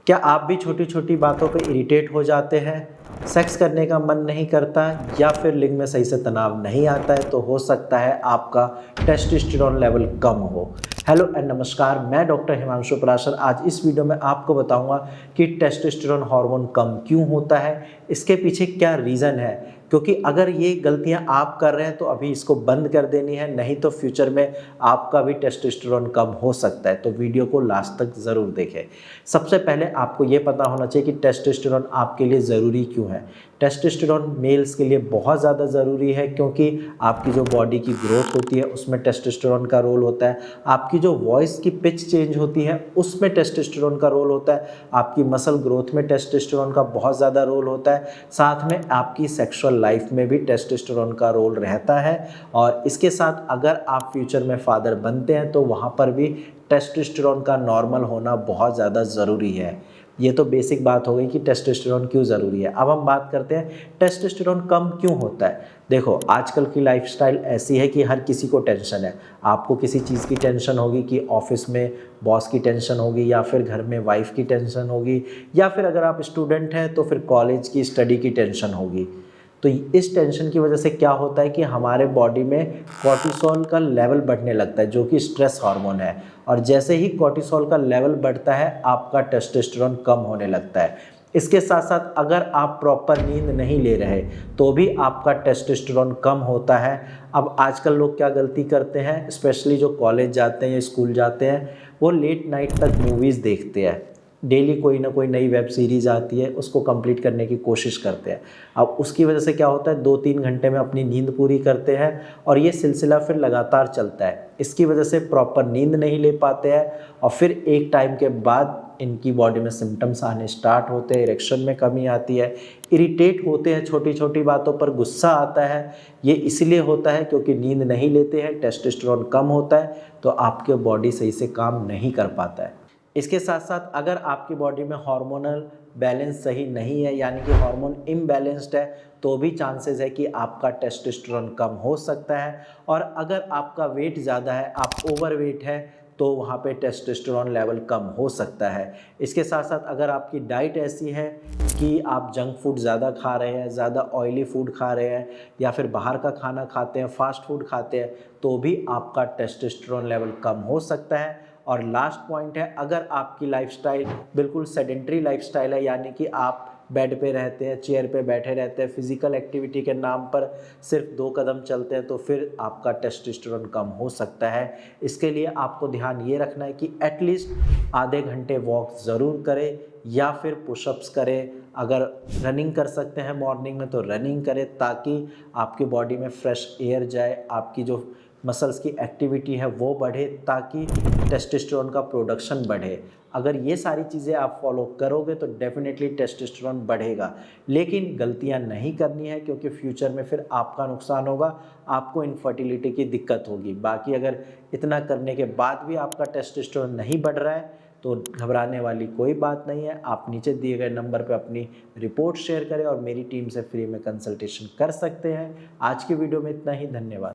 क्या आप भी छोटी छोटी बातों पे इरिटेट हो जाते हैं? सेक्स करने का मन नहीं करता या फिर लिंग में सही से तनाव नहीं आता है, तो हो सकता है आपका टेस्टोस्टेरोन लेवल कम हो। हेलो एंड नमस्कार, मैं डॉक्टर हिमांशु पराशर। आज इस वीडियो में आपको बताऊंगा कि टेस्टोस्टेरोन हार्मोन कम क्यों होता है, इसके पीछे क्या रीज़न है। क्योंकि अगर ये गलतियां आप कर रहे हैं तो अभी इसको बंद कर देनी है, नहीं तो फ्यूचर में आपका भी टेस्टोस्टेरोन कम हो सकता है। तो वीडियो को लास्ट तक ज़रूर देखें। सबसे पहले आपको ये पता होना चाहिए कि टेस्टोस्टेरोन आपके लिए ज़रूरी क्यों है। टेस्टोस्टेरोन मेल्स के लिए बहुत ज़्यादा ज़रूरी है, क्योंकि आपकी जो बॉडी की ग्रोथ होती है उसमें टेस्टोस्टेरोन का रोल होता है। आपकी जो वॉइस की पिच चेंज होती है उसमें टेस्टोस्टेरोन का रोल होता है। आपकी मसल ग्रोथ में टेस्टोस्टेरोन का बहुत ज़्यादा रोल होता है। साथ में आपकी सेक्सुअल लाइफ में भी टेस्टोस्टेरोन का रोल रहता है। और इसके साथ अगर आप फ्यूचर में फादर बनते हैं तो वहाँ पर भी टेस्टोस्टेरोन का नॉर्मल होना बहुत ज़्यादा ज़रूरी है। ये तो बेसिक बात हो गई कि टेस्टोस्टेरोन क्यों ज़रूरी है। अब हम बात करते हैं टेस्टोस्टेरोन कम क्यों होता है। देखो, आजकल की लाइफस्टाइल ऐसी है कि हर किसी को टेंशन है। आपको किसी चीज़ की टेंशन होगी कि ऑफिस में बॉस की टेंशन होगी, या फिर घर में वाइफ की टेंशन होगी, या फिर अगर आप स्टूडेंट हैं तो फिर कॉलेज की स्टडी की टेंशन होगी। तो इस टेंशन की वजह से क्या होता है कि हमारे बॉडी में कॉर्टिसोल का लेवल बढ़ने लगता है, जो कि स्ट्रेस हार्मोन है। और जैसे ही कॉर्टिसोल का लेवल बढ़ता है आपका टेस्टोस्टेरोन कम होने लगता है। इसके साथ साथ अगर आप प्रॉपर नींद नहीं ले रहे तो भी आपका टेस्टोस्टेरोन कम होता है। अब आजकल लोग क्या गलती करते हैं, स्पेशली जो कॉलेज जाते हैं या स्कूल जाते हैं, वो लेट नाइट तक मूवीज़ देखते हैं। डेली कोई ना कोई नई वेब सीरीज़ आती है, उसको कंप्लीट करने की कोशिश करते हैं। अब उसकी वजह से क्या होता है, 2-3 घंटे में अपनी नींद पूरी करते हैं और ये सिलसिला फिर लगातार चलता है। इसकी वजह से प्रॉपर नींद नहीं ले पाते हैं और फिर एक टाइम के बाद इनकी बॉडी में सिम्टम्स आने स्टार्ट होते हैं। इरेक्शन में कमी आती है, इरिटेट होते हैं, छोटी छोटी बातों पर गुस्सा आता है। ये इसलिए होता है क्योंकि नींद नहीं लेते हैं, टेस्टोस्टेरोन कम होता है, तो आपके बॉडी सही से काम नहीं कर पाता है। इसके साथ साथ अगर आपकी बॉडी में हार्मोनल बैलेंस सही नहीं है, यानी कि हार्मोन इम्बैलेंस्ड है, तो भी चांसेस है कि आपका टेस्टोस्टेरोन कम हो सकता है। और अगर आपका वेट ज़्यादा है, आप ओवरवेट है, तो वहाँ पे टेस्टोस्टेरोन लेवल कम हो सकता है। इसके साथ साथ अगर आपकी डाइट ऐसी है कि आप जंक फूड ज़्यादा खा रहे हैं, ज़्यादा ऑयली फूड खा रहे हैं, या फिर बाहर का खाना खाते हैं, फास्ट फूड खाते हैं, तो भी आपका टेस्टोस्टेरोन लेवल कम हो सकता है। और लास्ट पॉइंट है, अगर आपकी लाइफस्टाइल बिल्कुल सेडेंट्री लाइफस्टाइल है, यानी कि आप बेड पे रहते हैं, चेयर पे बैठे रहते हैं, फिजिकल एक्टिविटी के नाम पर सिर्फ 2 कदम चलते हैं, तो फिर आपका टेस्टोस्टेरोन कम हो सकता है। इसके लिए आपको ध्यान ये रखना है कि एटलीस्ट आधे घंटे वॉक ज़रूर करें, या फिर पुशअप्स करें। अगर रनिंग कर सकते हैं मॉर्निंग में तो रनिंग करें, ताकि आपकी बॉडी में फ्रेश एयर जाए, आपकी जो मसल्स की एक्टिविटी है वो बढ़े, ताकि टेस्टोस्टेरोन का प्रोडक्शन बढ़े। अगर ये सारी चीज़ें आप फॉलो करोगे तो डेफिनेटली टेस्टोस्टेरोन बढ़ेगा। लेकिन गलतियां नहीं करनी है, क्योंकि फ्यूचर में फिर आपका नुकसान होगा, आपको इनफर्टिलिटी की दिक्कत होगी। बाकी अगर इतना करने के बाद भी आपका टेस्टोस्टेरोन नहीं बढ़ रहा है तो घबराने वाली कोई बात नहीं है। आप नीचे दिए गए नंबर पर अपनी रिपोर्ट शेयर करें और मेरी टीम से फ्री में कंसल्टेशन कर सकते हैं। आज की वीडियो में इतना ही, धन्यवाद।